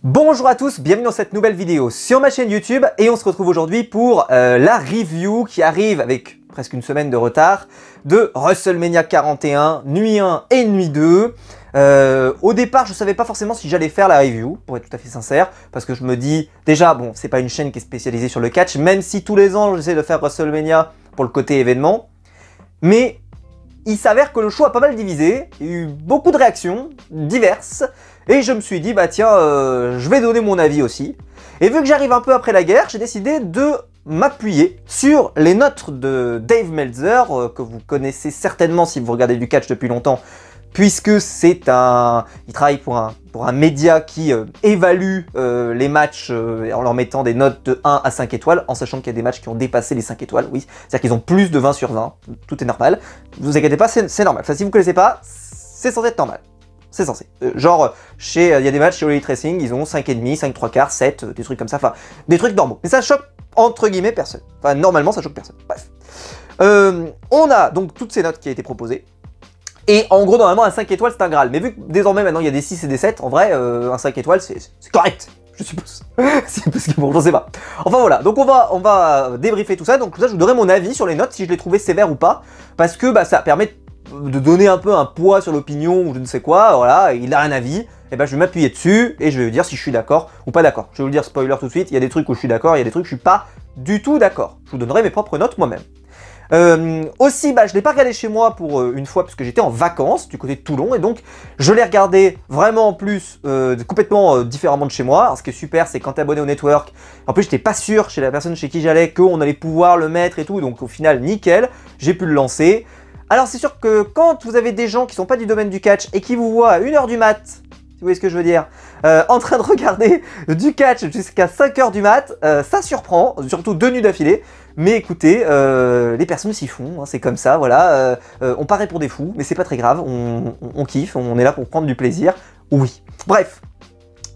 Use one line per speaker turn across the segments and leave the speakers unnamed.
Bonjour à tous, bienvenue dans cette nouvelle vidéo sur ma chaîne YouTube et on se retrouve aujourd'hui pour la review qui arrive avec presque une semaine de retard de WrestleMania 41, nuit 1 et nuit 2. Au départ, je savais pas forcément si j'allais faire la review, pour être tout à fait sincère, parce que je me dis, déjà, bon, c'est pas une chaîne qui est spécialisée sur le catch, même si tous les ans j'essaie de faire WrestleMania pour le côté événement, mais il s'avère que le show a pas mal divisé, il y a eu beaucoup de réactions diverses, et je me suis dit, bah tiens, je vais donner mon avis aussi. Et vu que j'arrive un peu après la guerre, j'ai décidé de m'appuyer sur les notes de Dave Meltzer, que vous connaissez certainement si vous regardez du catch depuis longtemps, puisque c'est il travaille pour un média qui évalue les matchs en leur mettant des notes de 1 à 5 étoiles, en sachant qu'il y a des matchs qui ont dépassé les 5 étoiles, oui, c'est-à-dire qu'ils ont plus de 20 sur 20, tout est normal. Ne vous inquiétez pas, c'est normal. Enfin, si vous ne connaissez pas, c'est censé être normal. C'est censé. Genre, il y a des matchs chez Elite Racing, ils ont 5,5, 5 3 quarts, 7, des trucs comme ça, enfin, des trucs normaux. Mais ça choque, entre guillemets, personne. Enfin, normalement, ça choque personne. Bref. On a donc toutes ces notes qui ont été proposées. Et en gros, normalement, un 5 étoiles, c'est un Graal. Mais vu que désormais, maintenant, il y a des 6 et des 7, en vrai, un 5 étoiles, c'est correct, je suppose. C'est parce que bon, je sais pas. Enfin voilà, donc on va débriefer tout ça. Donc ça, je vous donnerai mon avis sur les notes, si je les trouvais sévères ou pas. Parce que bah, ça permet de donner un peu un poids sur l'opinion ou je ne sais quoi. Voilà, il a un avis. Et ben je vais m'appuyer dessus et je vais vous dire si je suis d'accord ou pas d'accord. Je vais vous le dire spoiler tout de suite, il y a des trucs où je suis d'accord, il y a des trucs où je suis pas du tout d'accord. Je vous donnerai mes propres notes moi-même. Aussi, bah, je l'ai pas regardé chez moi pour une fois parce que j'étais en vacances du côté de Toulon et donc je l'ai regardé vraiment en plus complètement différemment de chez moi. Alors, ce qui est super, c'est quand t'es abonné au network, en plus j'étais pas sûr chez la personne chez qui j'allais qu'on allait pouvoir le mettre et tout, donc au final nickel, j'ai pu le lancer. Alors c'est sûr que quand vous avez des gens qui sont pas du domaine du catch et qui vous voient à 1h du mat, si vous voyez ce que je veux dire, en train de regarder du catch jusqu'à 5h du mat, ça surprend, surtout 2 nuits d'affilée. Mais écoutez, les personnes s'y font, hein, c'est comme ça, voilà. On paraît pour des fous, mais c'est pas très grave, on kiffe, on est là pour prendre du plaisir, oui. Bref.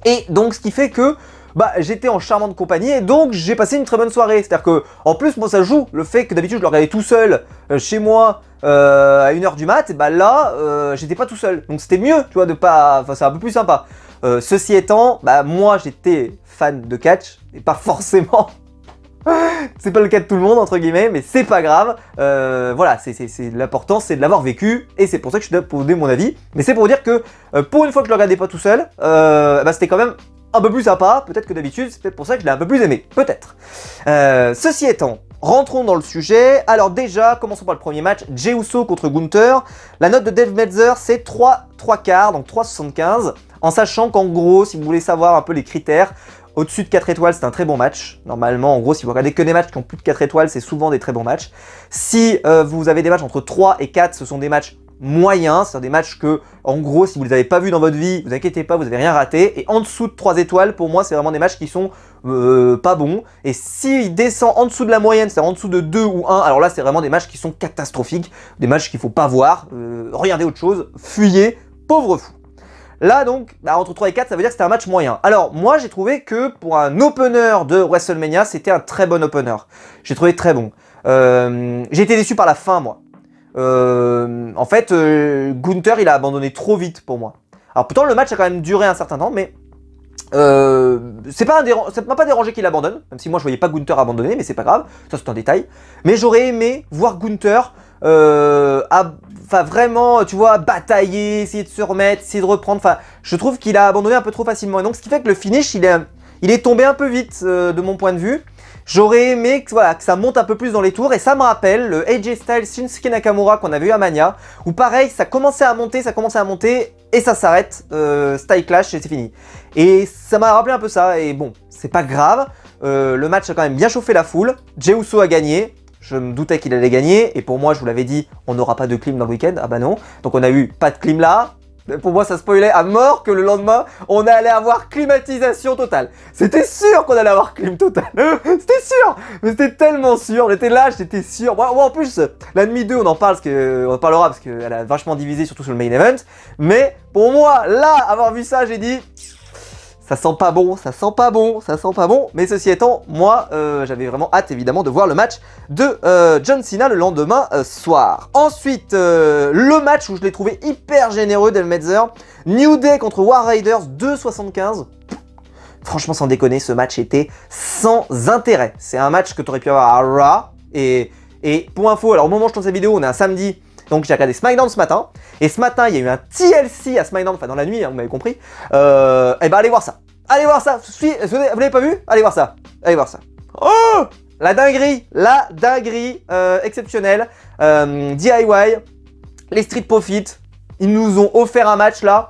Et donc ce qui fait que bah, j'étais en charmante compagnie et donc j'ai passé une très bonne soirée. C'est-à-dire que, en plus, moi ça joue le fait que d'habitude je le regardais tout seul chez moi à 1h du mat, et bah là j'étais pas tout seul. Donc c'était mieux, tu vois, de pas. Enfin, c'est un peu plus sympa. Ceci étant, bah moi j'étais fan de catch et pas forcément. C'est pas le cas de tout le monde entre guillemets, mais c'est pas grave. Voilà, l'important c'est de l'avoir vécu et c'est pour ça que je suis là pour donner mon avis. Mais c'est pour dire que pour une fois que je le regardais pas tout seul, bah, c'était quand même un peu plus sympa, peut-être que d'habitude, c'est peut-être pour ça que je l'ai un peu plus aimé, peut-être. Ceci étant, rentrons dans le sujet. Alors déjà, commençons par le premier match, Jey Uso contre Gunther. La note de Dave Meltzer, c'est 3 quarts, donc 3,75. En sachant qu'en gros, si vous voulez savoir un peu les critères, au-dessus de 4 étoiles, c'est un très bon match. Normalement, en gros, si vous regardez que des matchs qui ont plus de 4 étoiles, c'est souvent des très bons matchs. Si vous avez des matchs entre 3 et 4, ce sont des matchs moyens. C'est-à-dire des matchs que, en gros, si vous ne les avez pas vus dans votre vie, vous inquiétez pas, vous n'avez rien raté. Et en dessous de 3 étoiles, pour moi, c'est vraiment des matchs qui sont pas bons. Et s'il descend en dessous de la moyenne, c'est-à-dire en dessous de 2 ou 1, alors là, c'est vraiment des matchs qui sont catastrophiques. Des matchs qu'il faut pas voir. Regardez autre chose. Fuyez, pauvre fou. Là donc, bah, entre 3 et 4, ça veut dire que c'était un match moyen. Alors moi j'ai trouvé que pour un opener de WrestleMania, c'était un très bon opener. J'ai trouvé très bon. J'ai été déçu par la fin moi. En fait, Gunther il a abandonné trop vite pour moi. Alors pourtant le match a quand même duré un certain temps, mais ça m'a pas dérangé qu'il abandonne. Même si moi je voyais pas Gunther abandonner, mais c'est pas grave, ça c'est un détail. Mais j'aurais aimé voir Gunther enfin vraiment, tu vois, batailler, essayer de se remettre, essayer de reprendre. Enfin, je trouve qu'il a abandonné un peu trop facilement. Et donc, ce qui fait que le finish, il est tombé un peu vite de mon point de vue. J'aurais aimé que, voilà, que ça monte un peu plus dans les tours. Et ça me rappelle le AJ Styles Shinsuke Nakamura qu'on avait eu à Mania. Où pareil, ça commençait à monter, et ça s'arrête. Style Clash et c'est fini. Et ça m'a rappelé un peu ça. Et bon, c'est pas grave. Le match a quand même bien chauffé la foule. Jey Uso a gagné. Je me doutais qu'il allait gagner, et pour moi, je vous l'avais dit, on n'aura pas de clim dans le week-end. Ah bah non. Donc on a eu pas de clim là. Pour moi, ça spoilait à mort que le lendemain, on allait avoir climatisation totale. C'était sûr qu'on allait avoir clim total. C'était sûr. Mais c'était tellement sûr. J'étais là, j'étais sûr. Moi, en plus, la nuit 2, on en parlera parce qu'elle a vachement divisé, surtout sur le main event. Mais pour moi, là, avoir vu ça, j'ai dit... Ça sent pas bon, ça sent pas bon, ça sent pas bon. Mais ceci étant, moi, j'avais vraiment hâte, évidemment, de voir le match de John Cena le lendemain soir. Ensuite, le match où je l'ai trouvé hyper généreux, Dave Meltzer. New Day contre War Raiders 2,75. Franchement, sans déconner, ce match était sans intérêt. C'est un match que tu aurais pu avoir à Raw. Et pour info, alors au moment où je tourne cette vidéo, on est un samedi. Donc j'ai regardé SmackDown ce matin. Et ce matin, il y a eu un TLC à SmackDown, enfin dans la nuit, hein, vous m'avez compris. Et ben allez voir ça. Allez voir ça. Vous l'avez pas vu? Allez voir ça. Allez voir ça. Oh! La dinguerie exceptionnelle. DIY, les Street Profits, ils nous ont offert un match là.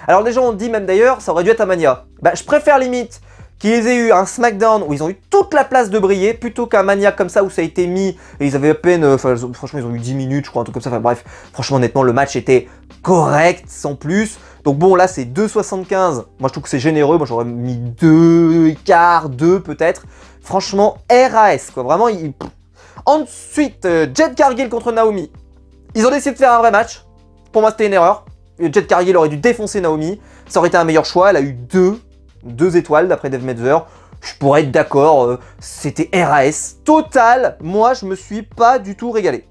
Alors des gens ont dit même d'ailleurs, ça aurait dû être à Mania. Bah, je préfère limite qu'ils aient eu un SmackDown où ils ont eu toute la place de briller plutôt qu'un Mania comme ça où ça a été mis et ils avaient à peine, franchement ils ont eu 10 minutes je crois, un truc comme ça, enfin bref, franchement honnêtement le match était correct sans plus. Donc bon là c'est 2,75, moi je trouve que c'est généreux, moi j'aurais mis 2,15, 2 peut-être. Franchement RAS quoi, vraiment Ensuite, Jade Cargill contre Naomi. Ils ont décidé de faire un vrai match, pour moi c'était une erreur. Jade Cargill aurait dû défoncer Naomi, ça aurait été un meilleur choix, elle a eu 2 étoiles d'après Dave Meltzer. Je pourrais être d'accord, c'était RAS total. Moi, je me suis pas du tout régalé.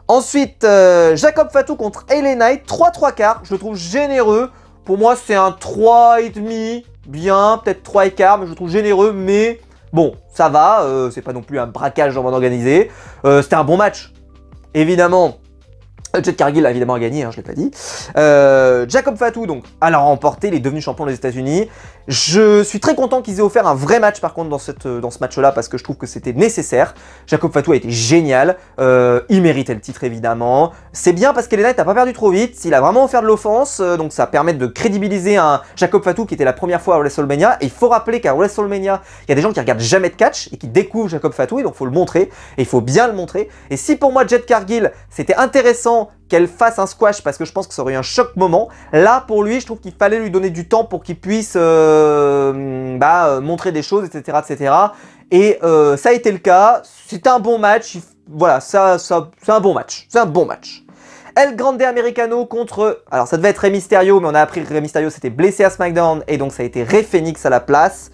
Ensuite, Jacob Fatu contre LA Knight, 3-3 je le trouve généreux. Pour moi, c'est un 3,5, bien, peut-être 3,15, mais je le trouve généreux, mais bon, ça va, c'est pas non plus un braquage en mode organisé. C'était un bon match, évidemment. Jade Cargill a évidemment gagné, hein, je l'ai pas dit. Jacob Fatu, donc, a remporté, il est devenu champion des États-Unis. Je suis très content qu'ils aient offert un vrai match par contre dans ce match-là parce que je trouve que c'était nécessaire. Jacob Fatu a été génial, il méritait le titre évidemment. C'est bien parce qu'LA Knight n'a pas perdu trop vite, il a vraiment offert de l'offense, donc ça permet de crédibiliser un Jacob Fatu qui était la première fois à WrestleMania. Et il faut rappeler qu'à WrestleMania, il y a des gens qui regardent jamais de catch et qui découvrent Jacob Fatu, et donc il faut le montrer, et il faut bien le montrer. Et si pour moi Jade Cargill, c'était intéressant qu'elle fasse un squash parce que je pense que ça aurait eu un choc moment. Là, pour lui, je trouve qu'il fallait lui donner du temps pour qu'il puisse montrer des choses, etc. etc. Et ça a été le cas. C'était un bon match. Voilà, c'est un bon match. C'est un bon match. El Grande Americano contre... Alors, ça devait être Rey Mysterio, mais on a appris que Rey Mysterio s'était blessé à SmackDown. Et donc, ça a été Rey Fenix à la place.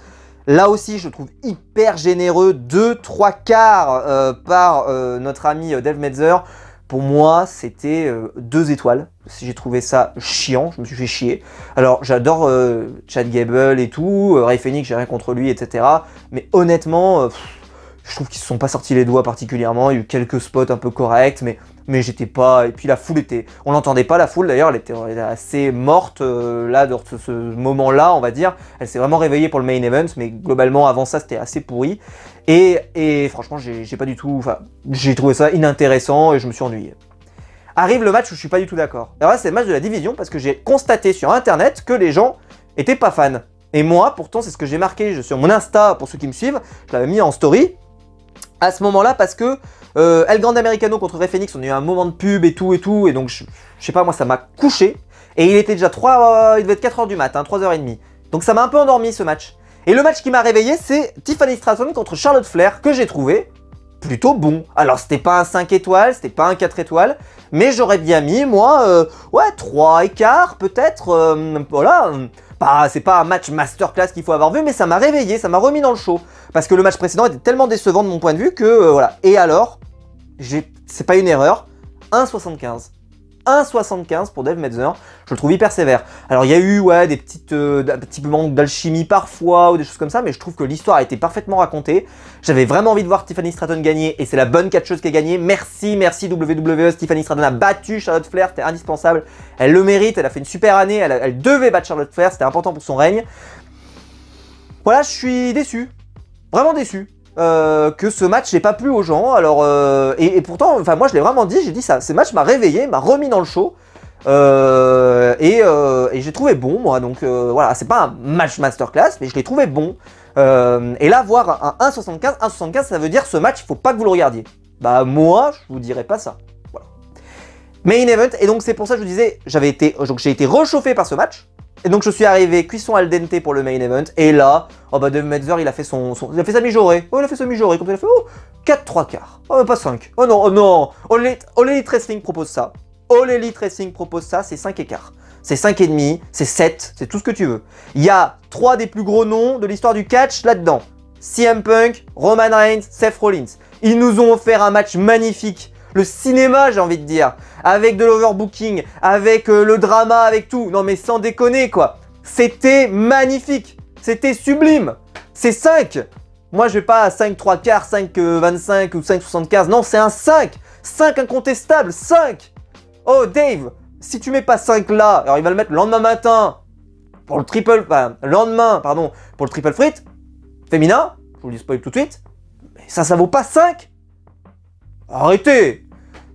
Là aussi, je le trouve hyper généreux. 2-3 quarts par notre ami Dave Meltzer. Pour moi, c'était 2 étoiles. J'ai trouvé ça chiant, je me suis fait chier. Alors, j'adore Chad Gable et tout, Rey Fenix, j'ai rien contre lui, etc. Mais honnêtement, je trouve qu'ils se sont pas sortis les doigts particulièrement. Il y a eu quelques spots un peu corrects, mais j'étais pas... Et puis la foule était... On l'entendait pas, la foule d'ailleurs, elle était assez morte là, dans ce moment-là, on va dire. Elle s'est vraiment réveillée pour le main event, mais globalement, avant ça, c'était assez pourri. Et franchement, j'ai pas du tout... Enfin, j'ai trouvé ça inintéressant et je me suis ennuyé. Arrive le match où je suis pas du tout d'accord. Alors là, c'est le match de la division parce que j'ai constaté sur internet que les gens étaient pas fans. Et moi, pourtant, c'est ce que j'ai marqué sur mon Insta, pour ceux qui me suivent, je l'avais mis en story. À ce moment-là, parce que El Grande Americano contre Rey Fenix, on a eu un moment de pub et tout, et donc je sais pas, moi ça m'a couché. Et il était déjà il devait être 4h du matin, 3h30. Donc ça m'a un peu endormi ce match. Et le match qui m'a réveillé, c'est Tiffany Stratton contre Charlotte Flair, que j'ai trouvé plutôt bon. Alors c'était pas un 5 étoiles, c'était pas un 4 étoiles, mais j'aurais bien mis, moi, ouais, 3,15 peut-être, voilà. C'est pas un match masterclass qu'il faut avoir vu, mais ça m'a réveillé, ça m'a remis dans le show. Parce que le match précédent était tellement décevant de mon point de vue que, voilà. Et alors, c'est pas une erreur, 1,75. 1,75 pour Dave Meltzer, je le trouve hyper sévère. Alors il y a eu des petits moments d'alchimie parfois ou des choses comme ça, mais je trouve que l'histoire a été parfaitement racontée. J'avais vraiment envie de voir Tiffany Stratton gagner et c'est la bonne catcheuse qui a gagné. Merci WWE, Tiffany Stratton a battu Charlotte Flair, c'était indispensable. Elle le mérite, elle a fait une super année, elle devait battre Charlotte Flair, c'était important pour son règne. Voilà, je suis déçu, vraiment déçu. Que ce match n'ait pas plu aux gens, alors et pourtant, enfin moi je l'ai vraiment dit, j'ai dit ça, ce match m'a réveillé, m'a remis dans le show, et j'ai trouvé bon moi, donc voilà, c'est pas un match masterclass, mais je l'ai trouvé bon, et là voir un 1,75, ça veut dire ce match, il faut pas que vous le regardiez. Bah moi, je vous dirais pas ça, voilà. Main event, et donc c'est pour ça que je vous disais, j'ai été réchauffé par ce match. Et donc je suis arrivé cuisson al dente pour le main event, et là, oh bah Dave Meltzer il a fait il a fait sa mijaurée, oh il a fait sa mijaurée, comme ça il a fait, oh, 4-3 quarts, oh pas 5, oh non, oh non, All Elite Wrestling propose ça, All Elite Wrestling propose ça, c'est 5 écarts, c'est 5,5, c'est 7, c'est tout ce que tu veux. Il y a 3 des plus gros noms de l'histoire du catch là-dedans, CM Punk, Roman Reigns, Seth Rollins, ils nous ont offert un match magnifique. Le cinéma, j'ai envie de dire, avec de l'overbooking, avec le drama, avec tout. Non mais sans déconner quoi. C'était magnifique. C'était sublime. C'est 5. Moi, je vais pas à 5 3 quarts, 5 25 ou 5 75. Non, c'est un 5. 5 incontestable. 5. Oh, Dave, si tu mets pas 5 là, alors il va le mettre le lendemain matin pour le triple... Enfin, lendemain, pardon, pour le triple frit féminin. Je vous le spoil tout de suite. Mais ça vaut pas 5. Arrêtez.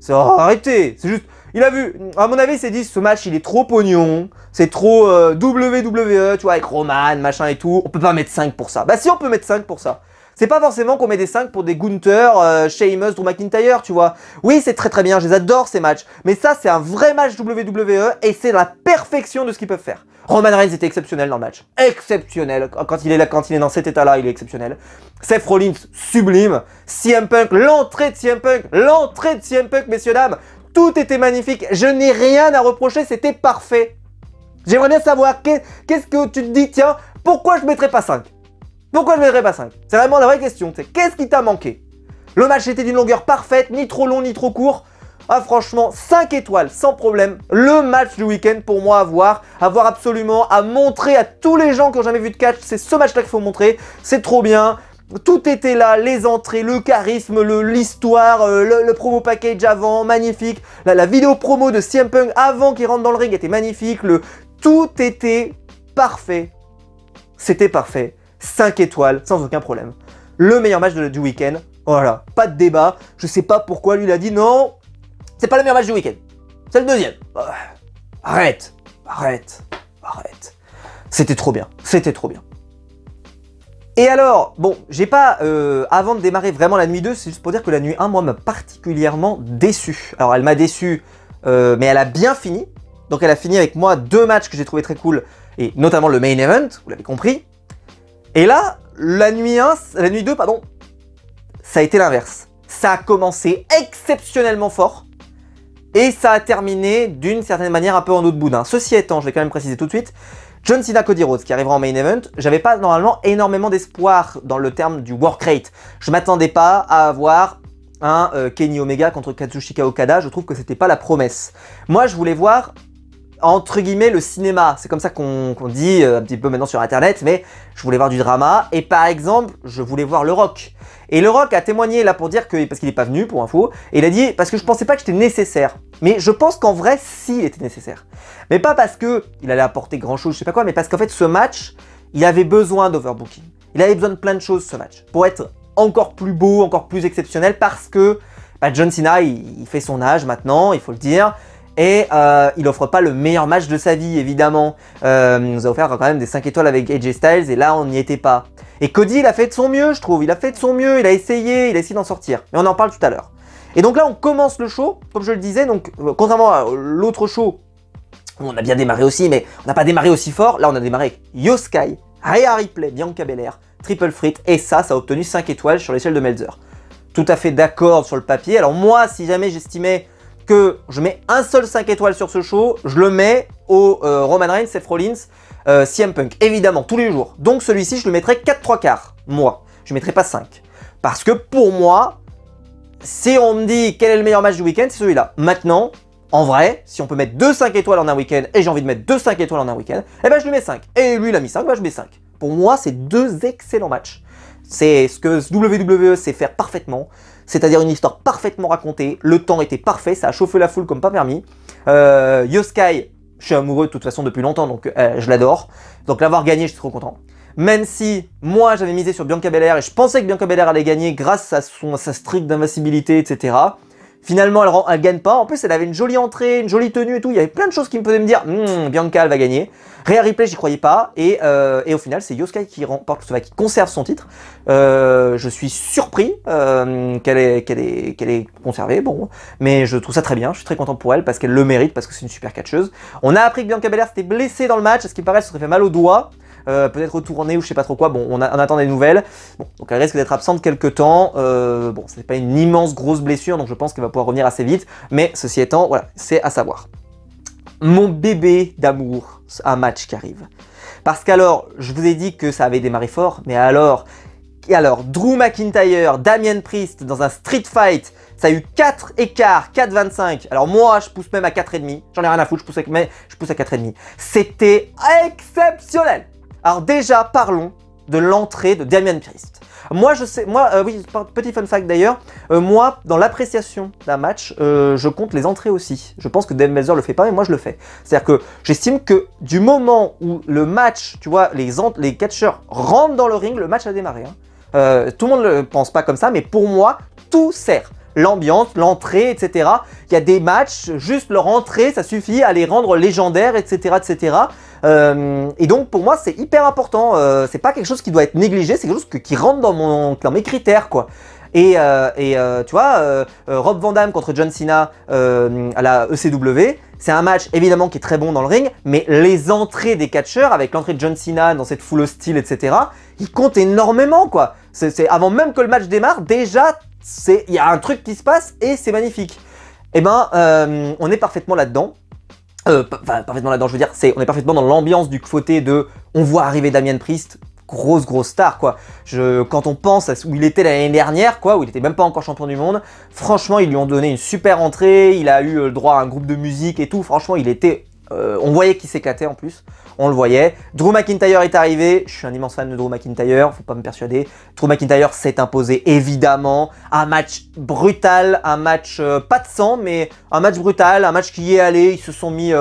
Arrêtez. C'est juste... Il a vu, à mon avis, il s'est dit, ce match, il est trop pognon, c'est trop WWE, tu vois, avec Roman, machin et tout, on peut pas mettre 5 pour ça. Bah si, on peut mettre 5 pour ça. C'est pas forcément qu'on met des 5 pour des Gunther, Sheamus, Drew McIntyre, tu vois. Oui, c'est très très bien, je les adore ces matchs. Mais ça, c'est un vrai match WWE et c'est la perfection de ce qu'ils peuvent faire. Roman Reigns était exceptionnel dans le match. Exceptionnel. Quand il est là, quand il est dans cet état-là, il est exceptionnel. Seth Rollins, sublime. CM Punk, l'entrée de CM Punk, messieurs, dames. Tout était magnifique. Je n'ai rien à reprocher, c'était parfait. J'aimerais bien savoir, qu'est-ce que tu te dis, tiens, pourquoi je mettrais pas 5? Pourquoi je mettrais pas 5? C'est vraiment la vraie question. Qu'est-ce qui t'a manqué? Le match était d'une longueur parfaite, ni trop long, ni trop court. Ah franchement, 5 étoiles, sans problème. Le match du week-end pour moi à voir absolument, à montrer à tous les gens qui n'ont jamais vu de catch. C'est ce match-là qu'il faut montrer, c'est trop bien. Tout était là, les entrées, le charisme, l'histoire, le promo package avant, magnifique. La vidéo promo de CM Punk avant qu'il rentre dans le ring était magnifique. Tout était parfait. C'était parfait. 5 étoiles, sans aucun problème. Le meilleur match du week-end. Voilà, pas de débat. Je sais pas pourquoi lui il a dit non, c'est pas le meilleur match du week-end. C'est le deuxième. Arrête. C'était trop bien. C'était trop bien. Et alors, bon, j'ai pas, avant de démarrer vraiment la nuit 2, c'est juste pour dire que la nuit 1, moi, m'a particulièrement déçu. Alors, elle m'a déçu, mais elle a bien fini. Donc, elle a fini avec moi 2 matchs que j'ai trouvé très cool, et notamment le main event, vous l'avez compris. Et là, la nuit 2, pardon, ça a été l'inverse. Ça a commencé exceptionnellement fort, et ça a terminé d'une certaine manière un peu en eau de boudin. Ceci étant, je vais quand même préciser tout de suite, John Cena Cody Rhodes qui arrivera en main event, j'avais pas normalement énormément d'espoir dans le terme du work rate. Je m'attendais pas à avoir un Kenny Omega contre Kazuchika Okada, je trouve que c'était pas la promesse. Moi je voulais voir entre guillemets le cinéma, c'est comme ça qu'on dit un petit peu maintenant sur internet, mais je voulais voir du drama et par exemple je voulais voir le Rock. Et le Rock a témoigné là pour dire que, parce qu'il n'est pas venu pour info, et il a dit parce que je pensais pas que j'étais nécessaire. Mais je pense qu'en vrai, si, il était nécessaire. Mais pas parce que il allait apporter grand chose, je sais pas quoi, mais parce qu'en fait ce match, il avait besoin d'overbooking. Il avait besoin de plein de choses ce match, pour être encore plus beau, encore plus exceptionnel, parce que bah, John Cena, il fait son âge maintenant, il faut le dire. Et il offre pas le meilleur match de sa vie, évidemment. Il nous a offert quand même des 5 étoiles avec AJ Styles, et là, on n'y était pas. Et Cody, il a fait de son mieux, je trouve. Il a fait de son mieux, il a essayé d'en sortir. Mais on en parle tout à l'heure. Et donc là, on commence le show, comme je le disais. Donc, contrairement à l'autre show, où on a bien démarré aussi, mais on n'a pas démarré aussi fort. Là, on a démarré avec Io Sky, Rhea Ripley, Bianca Belair, Triple Threat. Et ça a obtenu 5 étoiles sur l'échelle de Meltzer. Tout à fait d'accord sur le papier. Alors moi, si jamais j'estimais que je mets un seul 5 étoiles sur ce show, je le mets au Roman Reigns, Seth Rollins, CM Punk, évidemment, tous les jours. Donc celui-ci, je le mettrais 4/3, moi. Je ne mettrais pas 5. Parce que pour moi, si on me dit quel est le meilleur match du week-end, c'est celui-là. Maintenant, en vrai, si on peut mettre 2 5 étoiles en un week-end, et j'ai envie de mettre 2 5 étoiles en un week-end, eh ben je lui mets 5. Et lui, il a mis 5, ben je mets 5. Pour moi, c'est 2 excellents matchs. C'est ce que WWE sait faire parfaitement. C'est-à-dire une histoire parfaitement racontée, le temps était parfait, ça a chauffé la foule comme pas permis. Io Sky, je suis amoureux de toute façon depuis longtemps, donc je l'adore. Donc l'avoir gagné, je suis trop content. Même si moi j'avais misé sur Bianca Belair et je pensais que Bianca Belair allait gagner grâce à sa streak d'invincibilité, etc. Finalement, elle gagne pas. En plus, elle avait une jolie entrée, une jolie tenue et tout. Il y avait plein de choses qui me faisaient me dire Bianca, elle va gagner. Rhea Ripley, j'y croyais pas. Et au final, c'est Io Sky qui conserve son titre. Je suis surpris qu'elle ait conservé. Bon, mais je trouve ça très bien. Je suis très content pour elle parce qu'elle le mérite, parce que c'est une super catcheuse. On a appris que Bianca Belair s'était blessée dans le match. À ce qui paraît, elle se serait fait mal au doigt. Peut-être retourner ou je sais pas trop quoi, bon on attend des nouvelles, bon, donc elle risque d'être absente quelques temps, bon c'est pas une immense grosse blessure donc je pense qu'elle va pouvoir revenir assez vite, mais ceci étant, voilà, c'est à savoir. Mon bébé d'amour, un match qui arrive, parce qu'alors, je vous ai dit que ça avait démarré fort, mais alors, Drew McIntyre, Damian Priest dans un street fight, ça a eu 4 écarts, 4,25. Alors moi, je pousse même à 4,5. J'en ai rien à foutre, je pousse à 4,5. C'était exceptionnel. Alors déjà, parlons de l'entrée de Damian Priest. Moi, je sais, oui, petit fun fact d'ailleurs, moi, dans l'appréciation d'un match, je compte les entrées aussi. Je pense que Dave Meltzer le fait pas, mais moi je le fais. C'est-à-dire que j'estime que du moment où le match, tu vois, les catcheurs rentrent dans le ring, le match a démarré. Hein. Tout le monde ne le pense pas comme ça, mais pour moi, tout sert. L'ambiance, l'entrée, etc. Il y a des matchs, juste leur entrée, ça suffit à les rendre légendaires, etc. etc. Et donc pour moi c'est hyper important, c'est pas quelque chose qui doit être négligé, c'est quelque chose qui rentre dans mes critères quoi. Et tu vois, Rob Van Dam contre John Cena à la ECW, c'est un match évidemment qui est très bon dans le ring, mais les entrées des catcheurs, avec l'entrée de John Cena dans cette foule hostile, etc., ils comptent énormément quoi. C'est avant même que le match démarre, déjà il y a un truc qui se passe et c'est magnifique. Et ben, on est parfaitement là-dedans. Parfaitement là-dedans, je veux dire, on est parfaitement dans l'ambiance du côté de on voit arriver Damian Priest, grosse star quoi. Quand on pense à où il était l'année dernière quoi, où il était même pas encore champion du monde, franchement ils lui ont donné une super entrée, il a eu le droit à un groupe de musique et tout, franchement il était... on voyait qu'il s'éclatait en plus, on le voyait. Drew McIntyre est arrivé, je suis un immense fan de Drew McIntyre, faut pas me persuader. Drew McIntyre s'est imposé évidemment, un match brutal, un match pas de sang, mais un match brutal, un match qui y est allé, ils se sont mis...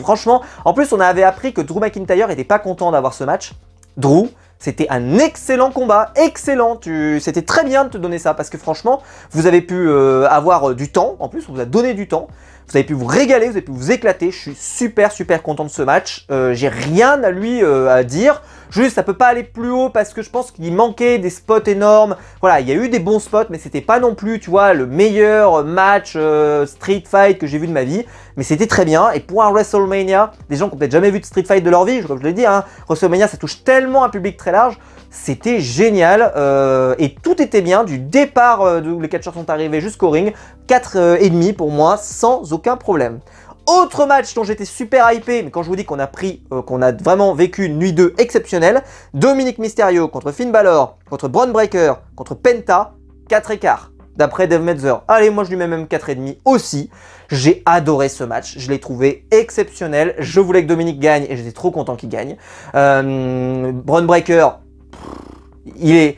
franchement, en plus on avait appris que Drew McIntyre était pas content d'avoir ce match. Drew, c'était un excellent combat, excellent, c'était très bien de te donner ça, parce que franchement, vous avez pu avoir du temps, en plus on vous a donné du temps. Vous avez pu vous régaler, vous avez pu vous éclater. Je suis super content de ce match. J'ai rien à lui à dire. Juste, ça peut pas aller plus haut parce que je pense qu'il manquait des spots énormes. Voilà, il y a eu des bons spots, mais c'était pas non plus, tu vois, le meilleur match Street Fight que j'ai vu de ma vie. Mais c'était très bien. Et pour un WrestleMania, des gens qui n'ont peut-être jamais vu de Street Fight de leur vie, comme je l'ai dit, hein, WrestleMania, ça touche tellement un public très large. C'était génial et tout était bien du départ où les catcheurs sont arrivés jusqu'au ring, 4,5 pour moi sans aucun problème. Autre match dont j'étais super hypé, mais quand je vous dis qu'on a vraiment vécu une nuit 2 exceptionnelle, Dominic Mysterio contre Finn Balor, contre Bron Breakker, contre Penta, 4,4 d'après Dave Meltzer. Allez, moi je lui mets même 4,5 aussi. J'ai adoré ce match, je l'ai trouvé exceptionnel. Je voulais que Dominic gagne et j'étais trop content qu'il gagne. Bron Breakker, il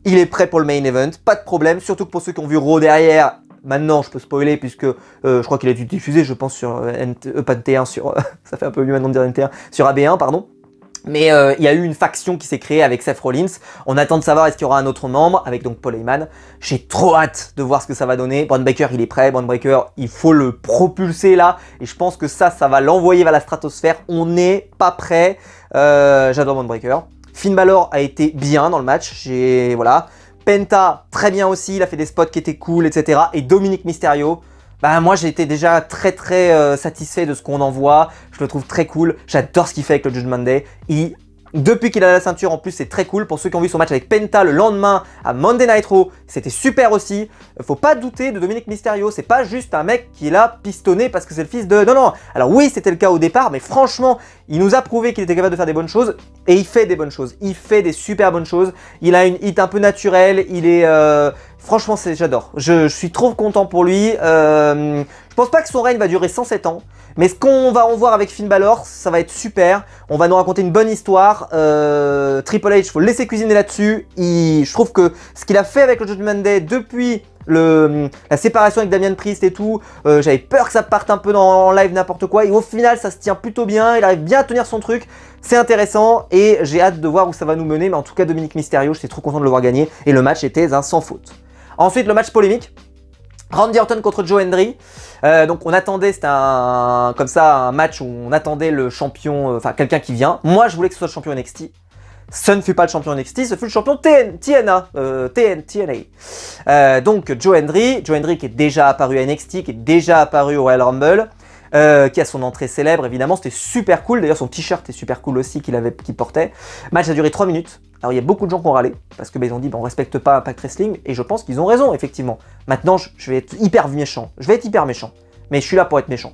est prêt pour le main event, pas de problème, surtout que pour ceux qui ont vu Raw derrière, maintenant je peux spoiler puisque je crois qu'il a été diffusé, je pense sur pas de T1, sur ça fait un peu mieux maintenant de dire NT1, sur AB1 pardon. Mais il y a eu une faction qui s'est créée avec Seth Rollins. On attend de savoir est-ce qu'il y aura un autre membre avec donc Paul Heyman. J'ai trop hâte de voir ce que ça va donner. Bron Breakker il est prêt, Bron Breakker il faut le propulser là et je pense que ça va l'envoyer vers la stratosphère. On n'est pas prêt. J'adore Bron Breakker. Finn Balor a été bien dans le match. Voilà. Penta très bien aussi, il a fait des spots qui étaient cool, etc. Et Dominic Mysterio. Bah moi j'ai été déjà très satisfait de ce qu'on en voit, je le trouve très cool, j'adore ce qu'il fait avec le Judgment Day, depuis qu'il a la ceinture en plus c'est très cool, pour ceux qui ont vu son match avec Penta le lendemain à Monday Night Raw, c'était super aussi, faut pas douter de Dominic Mysterio, c'est pas juste un mec qui est là pistonné parce que c'est le fils de... Non, alors oui c'était le cas au départ, mais franchement il nous a prouvé qu'il était capable de faire des bonnes choses, et il fait des bonnes choses, il fait des super bonnes choses, il a une hit un peu naturelle, il est... Franchement, j'adore. Je suis trop content pour lui. Je pense pas que son règne va durer 107 ans. Mais ce qu'on va en voir avec Finn Balor, ça va être super. On va nous raconter une bonne histoire. Triple H, faut le laisser cuisiner là-dessus. Je trouve que ce qu'il a fait avec le Judgment Day depuis la séparation avec Damian Priest et tout, j'avais peur que ça parte un peu en live n'importe quoi. Et au final, ça se tient plutôt bien. Il arrive bien à tenir son truc. C'est intéressant et j'ai hâte de voir où ça va nous mener. Mais en tout cas, Dominic Mysterio, j'étais trop content de le voir gagner. Et le match était un sans faute. Ensuite, le match polémique, Randy Orton contre Joe Hendry. Donc on attendait, c'était comme ça un match où on attendait le champion, enfin quelqu'un qui vient. Moi, je voulais que ce soit le champion NXT. Ce ne fut pas le champion NXT, ce fut le champion TNA. Donc Joe Hendry qui est déjà apparu à NXT, qui est déjà apparu au Royal Rumble. Qui a son entrée célèbre évidemment, c'était super cool, d'ailleurs son t-shirt est super cool aussi qu'il portait. Le match a duré 3 minutes, alors il y a beaucoup de gens qui ont râlé, parce que ils ont dit on respecte pas Impact Wrestling, et je pense qu'ils ont raison effectivement. Maintenant je vais être hyper méchant, mais je suis là pour être méchant.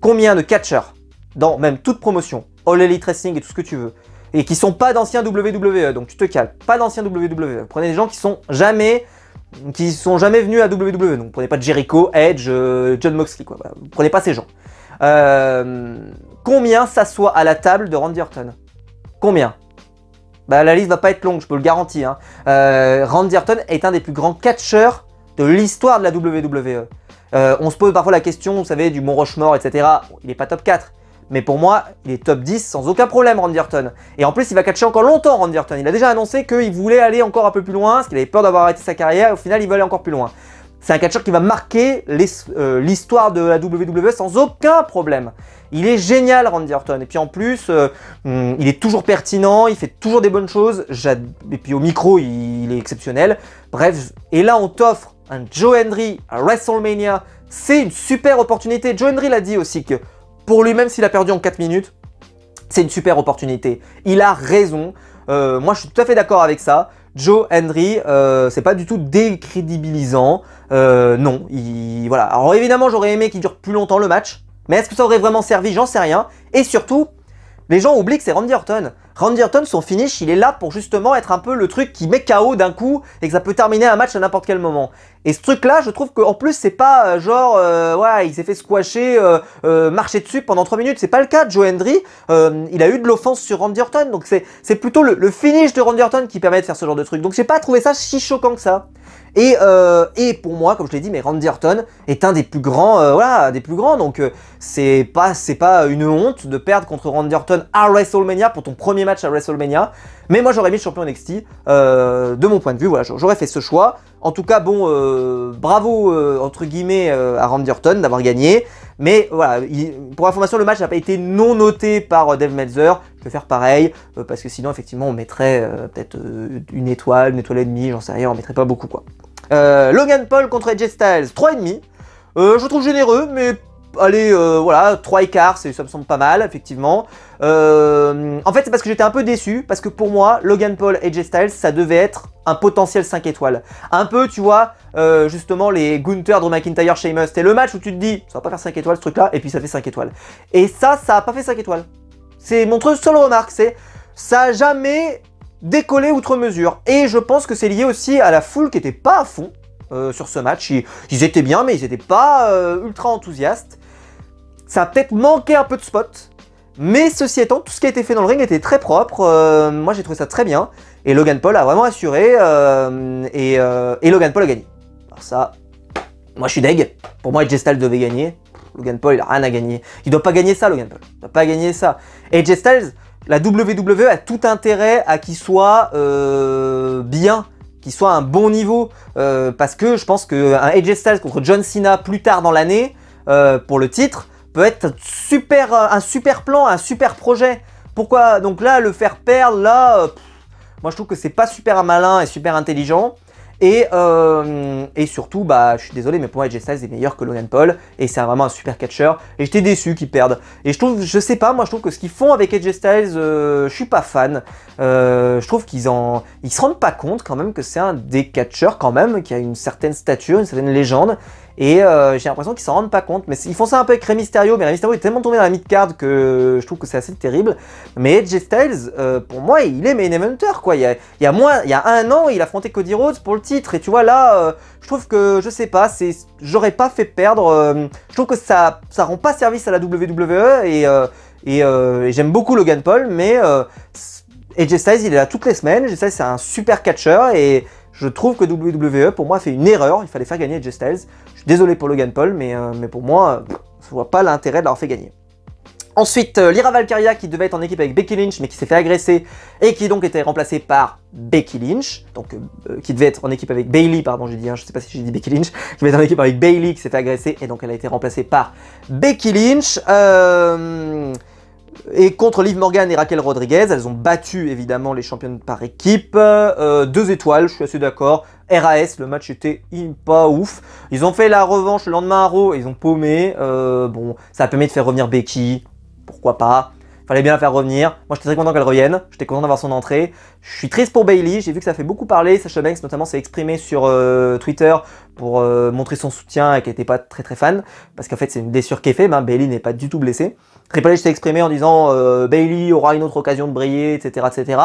Combien de catcheurs, dans même toute promotion, All Elite Wrestling et tout ce que tu veux, et qui sont pas d'anciens WWE, donc tu te calmes, pas d'anciens WWE, prenez des gens qui sont jamais venus à WWE, donc prenez pas Jericho, Edge, John Moxley, quoi. Voilà, prenez pas ces gens. Combien s'assoit à la table de Randy Orton? Combien? Bah la liste va pas être longue, je peux le garantir. Hein. Randy Orton est un des plus grands catcheurs de l'histoire de la WWE. On se pose parfois la question, vous savez, du Mont Rushmore, etc. Il n'est pas top 4. Mais pour moi, il est top 10 sans aucun problème, Randy Orton. Et en plus, il va catcher encore longtemps, Randy Orton. Il a déjà annoncé qu'il voulait aller encore un peu plus loin, parce qu'il avait peur d'avoir arrêté sa carrière. Et au final, il veut aller encore plus loin. C'est un catcheur qui va marquer l'histoire de la WWE sans aucun problème. Il est génial, Randy Orton. Et puis en plus, il est toujours pertinent, il fait toujours des bonnes choses. Et puis au micro, il est exceptionnel. Bref, et là, on t'offre un Joe Hendry à WrestleMania. C'est une super opportunité. Joe Hendry l'a dit aussi que pour lui, même s'il a perdu en 4 minutes, c'est une super opportunité. Il a raison. Moi, je suis tout à fait d'accord avec ça. Joe Hendry, c'est pas du tout décrédibilisant. Non, voilà. Alors évidemment, j'aurais aimé qu'il dure plus longtemps le match. Mais est-ce que ça aurait vraiment servi? J'en sais rien. Et surtout, les gens oublient que c'est Randy Orton. Randy Orton, son finish, il est là pour justement être un peu le truc qui met KO d'un coup et que ça peut terminer un match à n'importe quel moment. Et ce truc-là, je trouve qu'en plus, c'est pas genre, ouais, il s'est fait squasher, marcher dessus pendant 3 minutes. C'est pas le cas de Joe Hendry. Il a eu de l'offense sur Randy Orton. Donc c'est plutôt le finish de Randy Orton qui permet de faire ce genre de truc. Donc j'ai pas trouvé ça si choquant que ça. Et pour moi, comme je l'ai dit, mais Randy Orton est un des plus grands, voilà, des plus grands. Donc c'est pas une honte de perdre contre Randy Orton à WrestleMania pour ton premier match à WrestleMania. Mais moi, j'aurais mis le champion NXT. De mon point de vue, voilà, j'aurais fait ce choix. En tout cas, bon, bravo entre guillemets à Randy Orton d'avoir gagné. Mais voilà, pour information, le match n'a pas été non noté par Dave Meltzer. Je vais faire pareil, parce que sinon, effectivement, on mettrait peut-être une étoile et demie, j'en sais rien, on mettrait pas beaucoup, quoi. Logan Paul contre AJ Styles, 3,5. Je trouve généreux, mais allez, voilà, 3 écarts, ça me semble pas mal, effectivement. En fait, c'est parce que j'étais un peu déçu, parce que pour moi, Logan Paul et AJ Styles, ça devait être un potentiel 5 étoiles. Un peu, tu vois, justement, les Gunther, Drew McIntyre, Sheamus. C'était le match où tu te dis, ça va pas faire 5 étoiles ce truc-là, et puis ça fait 5 étoiles. Et ça a pas fait 5 étoiles. C'est mon seule remarque, c'est ça a jamais décollé outre mesure. Et je pense que c'est lié aussi à la foule qui était pas à fond sur ce match. Ils étaient bien, mais ils étaient pas ultra enthousiastes. Ça a peut-être manqué un peu de spot. Mais ceci étant, tout ce qui a été fait dans le ring était très propre. Moi, j'ai trouvé ça très bien. Et Logan Paul a vraiment assuré. Et Logan Paul a gagné. Alors ça, moi, je suis deg. Pour moi, AJ Styles devait gagner. Logan Paul, il a rien à gagner. Il doit pas gagner ça, Logan Paul. Il doit pas gagner ça. AJ Styles, la WWE a tout intérêt à qu'il soit bien, qu'il soit à un bon niveau. Parce que je pense qu'un AJ Styles contre John Cena plus tard dans l'année, pour le titre, peut être un super plan, un super projet. Pourquoi donc là le faire perdre là, moi je trouve que c'est pas super malin et super intelligent. Et surtout, bah, je suis désolé, mais pour moi, AJ Styles est meilleur que Logan Paul. Et c'est vraiment un super catcheur. Et j'étais déçu qu'ils perdent. Et je trouve, je sais pas, moi je trouve que ce qu'ils font avec AJ Styles, je suis pas fan. Je trouve qu'ils se rendent pas compte quand même que c'est un des catcheurs quand même, qui a une certaine stature, une certaine légende. Et j'ai l'impression qu'ils s'en rendent pas compte. Mais ils font ça un peu avec Rey Mysterio. Mais Rey Mysterio est tellement tombé dans la mid-card que je trouve que c'est assez terrible. Mais AJ Styles, pour moi, il est main eventer, quoi. Il y a 1 an, il affrontait Cody Rhodes pour le titre. Et tu vois, là, je trouve que, je sais pas, j'aurais pas fait perdre. Je trouve que ça rend pas service à la WWE. Et j'aime beaucoup Logan Paul. Mais AJ Styles, il est là toutes les semaines. AJ Styles, c'est un super catcheur. Et je trouve que WWE, pour moi, fait une erreur. Il fallait faire gagner AJ Styles. Je suis désolé pour Logan Paul, mais pour moi, je vois pas l'intérêt de l'avoir fait gagner. Ensuite, Lyra Valkyria qui devait être en équipe avec Becky Lynch, mais qui s'est fait agresser et qui donc était remplacée par Becky Lynch. Donc, qui devait être en équipe avec Bayley, pardon, j'ai dit, hein, je sais pas si j'ai dit Becky Lynch, qui devait être en équipe avec Bayley, qui s'est fait agresser, et donc elle a été remplacée par Becky Lynch. Et contre Liv Morgan et Raquel Rodriguez, elles ont battu évidemment les championnes par équipe. 2 étoiles, je suis assez d'accord. RAS, le match était pas ouf. Ils ont fait la revanche le lendemain à Raw, ils ont paumé. Bon, ça a permis de faire revenir Becky, pourquoi pas. Fallait bien la faire revenir. Moi, j'étais très content qu'elle revienne. J'étais content d'avoir son entrée. Je suis triste pour Bayley. J'ai vu que ça fait beaucoup parler. Sasha Banks, notamment, s'est exprimé sur Twitter pour montrer son soutien et qu'elle n'était pas très fan. Parce qu'en fait, c'est une blessure qui est faite. Bayley n'est pas du tout blessée. Triple H s'est exprimé en disant Bayley aura une autre occasion de briller, etc., etc.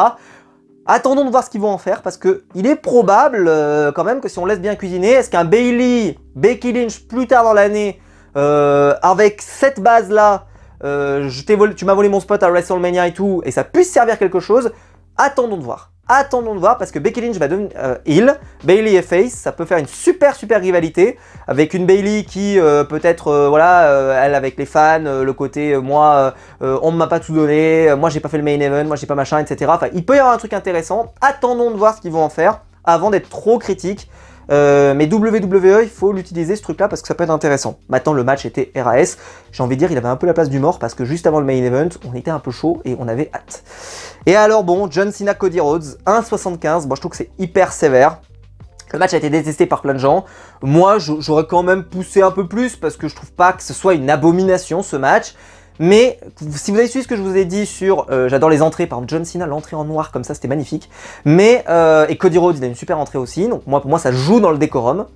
Attendons de voir ce qu'ils vont en faire parce que il est probable quand même que si on laisse bien cuisiner, est-ce qu'un Bayley, Becky Lynch plus tard dans l'année, avec cette base-là, tu m'as volé mon spot à WrestleMania et tout, et ça puisse servir quelque chose, attendons de voir. Attendons de voir parce que Becky Lynch va devenir heel, Bayley et face, ça peut faire une super rivalité avec une Bayley qui peut-être voilà, elle avec les fans, le côté moi on ne m'a pas tout donné, moi j'ai pas fait le main event, moi j'ai pas machin, etc. Enfin il peut y avoir un truc intéressant, attendons de voir ce qu'ils vont en faire avant d'être trop critiques. Mais WWE, il faut l'utiliser ce truc là parce que ça peut être intéressant. Maintenant le match était RAS, j'ai envie de dire il avait un peu la place du mort parce que juste avant le main event on était un peu chaud et on avait hâte. Et alors bon, John Cena, Cody Rhodes, 1,75, bon je trouve que c'est hyper sévère. Le match a été détesté par plein de gens. Moi j'aurais quand même poussé un peu plus parce que je trouve pas que ce soit une abomination ce match. Mais si vous avez suivi ce que je vous ai dit sur, j'adore les entrées, par exemple John Cena, l'entrée en noir comme ça c'était magnifique. Mais, et Cody Rhodes il a une super entrée aussi, donc pour moi ça joue dans le décorum.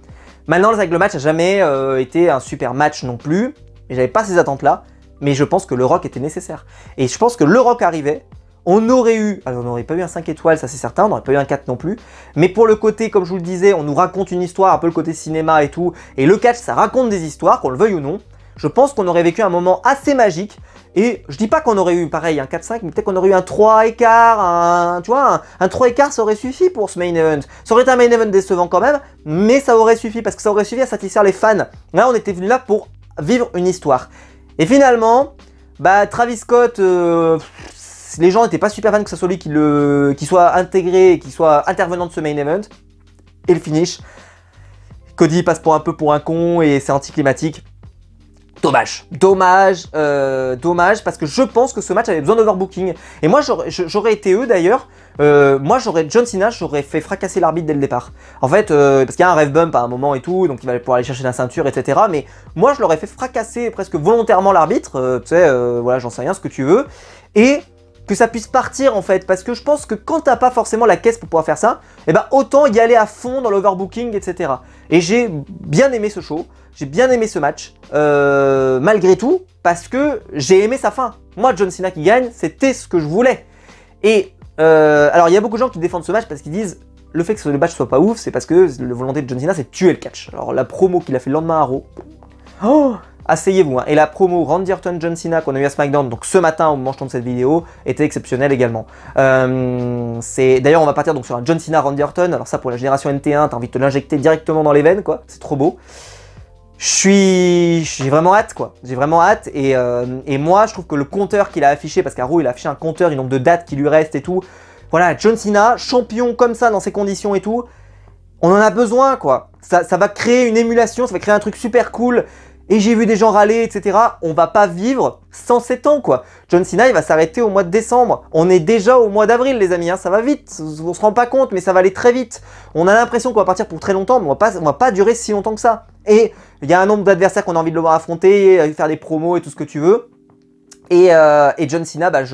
Maintenant avec le match n'a jamais été un super match non plus, et j'avais pas ces attentes là, mais je pense que le Rock était nécessaire. Et je pense que le Rock arrivait, on aurait eu, alors on n'aurait pas eu un 5 étoiles ça c'est certain, on n'aurait pas eu un 4 non plus, mais pour le côté comme je vous le disais, on nous raconte une histoire, un peu le côté cinéma et tout, et le catch ça raconte des histoires, qu'on le veuille ou non. Je pense qu'on aurait vécu un moment assez magique. Et je dis pas qu'on aurait eu pareil un 4-5, mais peut-être qu'on aurait eu un 3 écart, tu vois, un 3 écart ça aurait suffi pour ce main event. Ça aurait été un main event décevant quand même, mais ça aurait suffi parce que ça aurait suffi à satisfaire les fans. Là on était venu là pour vivre une histoire. Et finalement, bah Travis Scott, les gens n'étaient pas super fans que ce soit lui qui soit intégré, qui soit intervenant de ce main event. Et le finish, Cody passe un peu pour un con et c'est anticlimatique. Dommage, dommage parce que je pense que ce match avait besoin d'overbooking. Et moi j'aurais été eux d'ailleurs, moi John Cena, j'aurais fait fracasser l'arbitre dès le départ. En fait, parce qu'il y a un ref bump à un moment et tout, donc il va pouvoir aller chercher la ceinture, etc. Mais moi je l'aurais fait fracasser presque volontairement l'arbitre, tu sais, voilà j'en sais rien, ce que tu veux. Et que ça puisse partir en fait, parce que je pense que quand t'as pas forcément la caisse pour pouvoir faire ça, eh ben autant y aller à fond dans l'overbooking, etc. Et j'ai bien aimé ce show, j'ai bien aimé ce match, malgré tout, parce que j'ai aimé sa fin. Moi, John Cena qui gagne, c'était ce que je voulais. Et alors il y a beaucoup de gens qui défendent ce match parce qu'ils disent le fait que le match soit pas ouf, c'est parce que la volonté de John Cena c'est de tuer le catch. Alors la promo qu'il a fait le lendemain à Raw, oh, asseyez-vous, hein. Et la promo Randy Orton John Cena qu'on a eu à SmackDown, donc ce matin au moment où je tourne cette vidéo, était exceptionnelle également. D'ailleurs on va partir donc sur un John Cena Randy Orton, alors ça pour la génération NT1, t'as envie de te l'injecter directement dans les veines quoi, c'est trop beau. J'ai vraiment hâte quoi, j'ai vraiment hâte et moi je trouve que le compteur qu'il a affiché, parce qu'à Raw il a affiché un compteur, du nombre de dates qui lui restent et tout, voilà, John Cena, champion comme ça dans ces conditions et tout, on en a besoin quoi, ça va créer une émulation, ça va créer un truc super cool. Et j'ai vu des gens râler, etc. On va pas vivre 107 ans, quoi. John Cena, il va s'arrêter au mois de décembre. On est déjà au mois d'avril, les amis, hein. Ça va vite. On se rend pas compte, mais ça va aller très vite. On a l'impression qu'on va partir pour très longtemps, mais on va pas durer si longtemps que ça. Et il y a un nombre d'adversaires qu'on a envie de le voir affronter, faire des promos et tout ce que tu veux. Et John Cena, bah,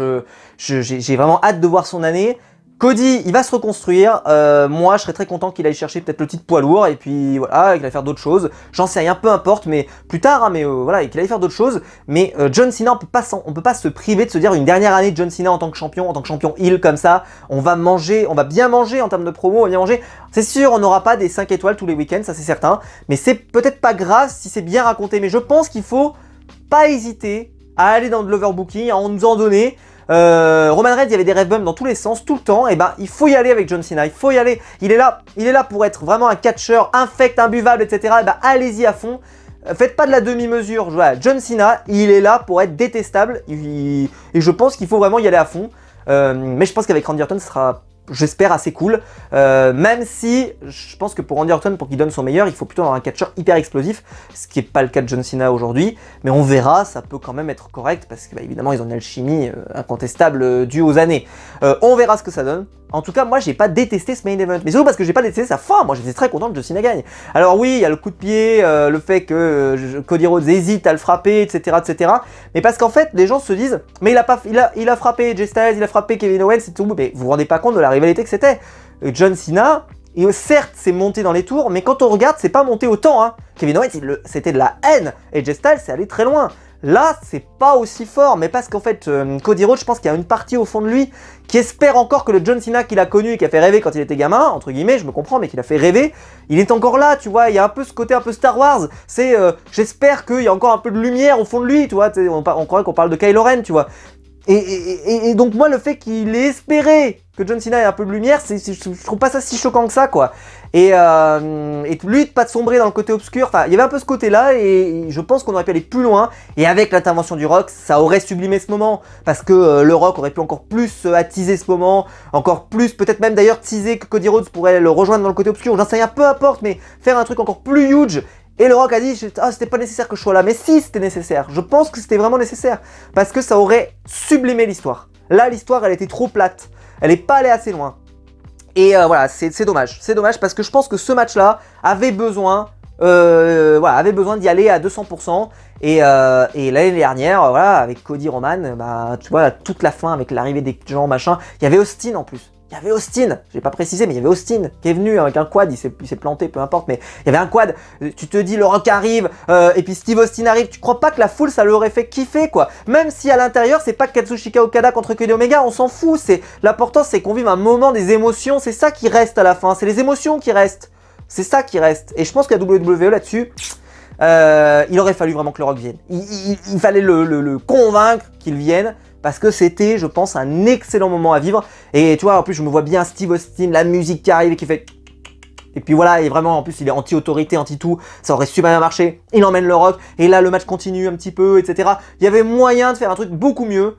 j'ai vraiment hâte de voir son année. Cody, il va se reconstruire, moi je serais très content qu'il aille chercher peut-être le titre poids lourd et puis voilà, qu'il aille faire d'autres choses, j'en sais rien, peu importe, mais plus tard, hein, mais voilà, qu'il aille faire d'autres choses, mais John Cena, on peut pas se priver de se dire une dernière année de John Cena en tant que champion heel comme ça, on va bien manger en termes de promo, on va bien manger, c'est sûr, on n'aura pas des 5 étoiles tous les week-ends, ça c'est certain, mais c'est peut-être pas grave si c'est bien raconté, mais je pense qu'il faut pas hésiter à aller dans de l'overbooking, à nous en donner. Roman Reigns, il y avait des ref bumps dans tous les sens, tout le temps, et ben il faut y aller avec John Cena, il faut y aller, il est là pour être vraiment un catcheur infect, imbuvable, etc. Et ben allez-y à fond, faites pas de la demi-mesure, voilà, John Cena, il est là pour être détestable, et je pense qu'il faut vraiment y aller à fond, mais je pense qu'avec Randy Orton, ce sera, j'espère, assez cool, même si je pense que pour Randy Orton, pour qu'il donne son meilleur, il faut plutôt avoir un catcheur hyper explosif, ce qui n'est pas le cas de John Cena aujourd'hui, mais on verra, ça peut quand même être correct, parce que bah, évidemment ils ont une alchimie incontestable due aux années. On verra ce que ça donne. En tout cas, moi j'ai pas détesté ce main event, mais surtout parce que j'ai pas détesté sa fin, moi j'étais très content que John Cena gagne. Alors oui, il y a le coup de pied, le fait que Cody Rhodes hésite à le frapper, etc. Mais parce qu'en fait, les gens se disent, mais il a frappé AJ Styles, il a frappé Kevin Owens et tout, mais vous vous rendez pas compte de la rivalité que c'était. John Cena, et certes c'est monté dans les tours, mais quand on regarde, c'est pas monté autant, hein. Kevin Owens, c'était de la haine, et AJ Styles, c'est allé très loin. Là, c'est pas aussi fort, mais parce qu'en fait, Cody Rhodes, je pense qu'il y a une partie au fond de lui qui espère encore que le John Cena qu'il a connu et qui a fait rêver quand il était gamin, entre guillemets, je me comprends, mais qu'il a fait rêver, il est encore là, tu vois, il y a un peu ce côté un peu Star Wars, c'est, j'espère qu'il y a encore un peu de lumière au fond de lui, tu vois, on croit qu'on parle de Kylo Ren, tu vois. Et donc moi, le fait qu'il ait espéré que John Cena ait un peu de lumière, je trouve pas ça si choquant que ça, quoi. Et lui, de pas de sombrer dans le côté obscur, enfin, il y avait un peu ce côté-là, et je pense qu'on aurait pu aller plus loin, et avec l'intervention du Rock, ça aurait sublimé ce moment, parce que le Rock aurait pu encore plus attiser ce moment, encore plus, peut-être même d'ailleurs teaser que Cody Rhodes pourrait le rejoindre dans le côté obscur, j'en sais rien, peu importe, mais faire un truc encore plus huge. Et le Rock a dit, ah, c'était pas nécessaire que je sois là, mais si, c'était nécessaire, je pense que c'était vraiment nécessaire, parce que ça aurait sublimé l'histoire. Là, l'histoire, elle était trop plate, elle est pas allée assez loin. Et voilà, c'est dommage parce que je pense que ce match-là avait besoin, d'y aller à 200%. Et l'année dernière, voilà, avec Cody Roman, bah, tu vois, toute la fin avec l'arrivée des gens, machin, il y avait Austin en plus. Il y avait Austin, j'ai pas précisé, mais il y avait Austin qui est venu avec un quad, il s'est planté, peu importe, mais il y avait un quad. Tu te dis, le Rock arrive, et puis Steve Austin arrive, tu crois pas que la foule, ça leur aurait fait kiffer, quoi. Même si à l'intérieur, c'est pas Kazuchika Okada contre Kenny Omega, on s'en fout, l'important, c'est qu'on vive un moment, des émotions, c'est ça qui reste à la fin, c'est les émotions qui restent. C'est ça qui reste. Et je pense que la WWE là-dessus, il aurait fallu vraiment que le Rock vienne. Il fallait le convaincre qu'il vienne. Parce que c'était, je pense, un excellent moment à vivre. Et tu vois, en plus, je me vois bien Steve Austin, la musique qui arrive et qui fait... Et puis voilà, et vraiment, en plus, il est anti-autorité, anti-tout. Ça aurait super bien marché. Il emmène le Rock. Et là, le match continue un petit peu, etc. Il y avait moyen de faire un truc beaucoup mieux.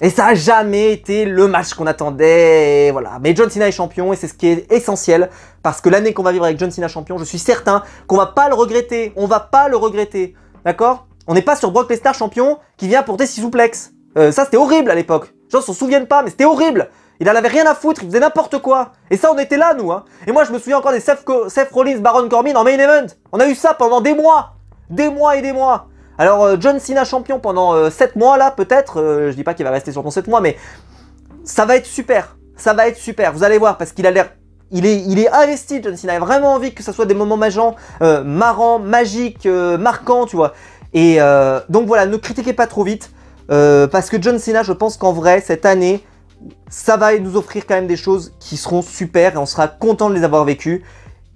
Et ça n'a jamais été le match qu'on attendait. Et voilà. Mais John Cena est champion et c'est ce qui est essentiel. Parce que l'année qu'on va vivre avec John Cena champion, je suis certain qu'on va pas le regretter. On va pas le regretter. D'accord? On n'est pas sur Brock Lesnar champion qui vient pour des souplex. Ça c'était horrible à l'époque. Les gens s'en souviennent pas, mais c'était horrible. Il en avait rien à foutre, il faisait n'importe quoi. Et ça, on était là, nous. Hein. Et moi, je me souviens encore des Seth Rollins, Baron Corbin en main event. On a eu ça pendant des mois. Des mois et des mois. Alors, John Cena champion pendant 7 mois, là, peut-être. Je dis pas qu'il va rester sur 7 mois, mais ça va être super. Ça va être super. Vous allez voir, parce qu'il a l'air... Il est investi, John Cena. Il a vraiment envie que ça soit des moments marrants, magiques, marquants, tu vois. Et donc voilà, ne critiquez pas trop vite. Parce que John Cena, je pense qu'en vrai, cette année, ça va nous offrir quand même des choses qui seront super et on sera content de les avoir vécues.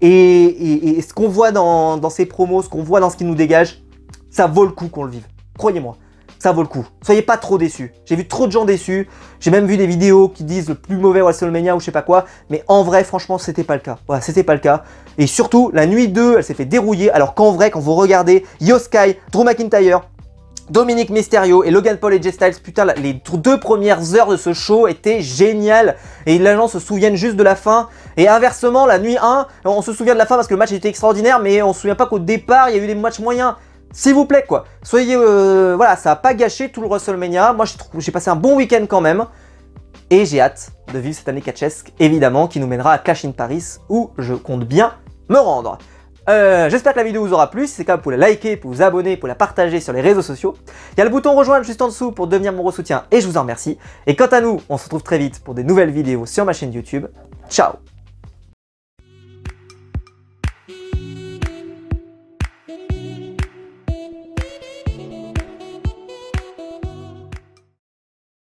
Et ce qu'on voit dans ses promos, ce qu'on voit dans ce qu'il nous dégage, ça vaut le coup qu'on le vive. Croyez-moi, ça vaut le coup. Soyez pas trop déçus. J'ai vu trop de gens déçus. J'ai même vu des vidéos qui disent le plus mauvais WrestleMania ou je sais pas quoi. Mais en vrai, franchement, c'était pas le cas. Voilà, c'était pas le cas. Et surtout, la nuit 2, elle s'est fait dérouiller. Alors qu'en vrai, quand vous regardez Io Sky, Drew McIntyre, Dominic Mysterio et Logan Paul et Jay Styles, putain, les 2 premières heures de ce show étaient géniales. Et les gens se souviennent juste de la fin. Et inversement, la nuit 1, on se souvient de la fin parce que le match était extraordinaire, mais on se souvient pas qu'au départ, il y a eu des matchs moyens. S'il vous plaît, quoi. Soyez... voilà, ça a pas gâché tout le WrestleMania. Moi, j'ai passé un bon week-end quand même. Et j'ai hâte de vivre cette année catchesque, évidemment, qui nous mènera à Clash in Paris, où je compte bien me rendre. J'espère que la vidéo vous aura plu. Si c'est le cas, vous pouvez la liker, vous vous abonner, vous pouvez la partager sur les réseaux sociaux. Il y a le bouton rejoindre juste en dessous pour devenir mon gros soutien et je vous en remercie. Et quant à nous, on se retrouve très vite pour des nouvelles vidéos sur ma chaîne YouTube. Ciao!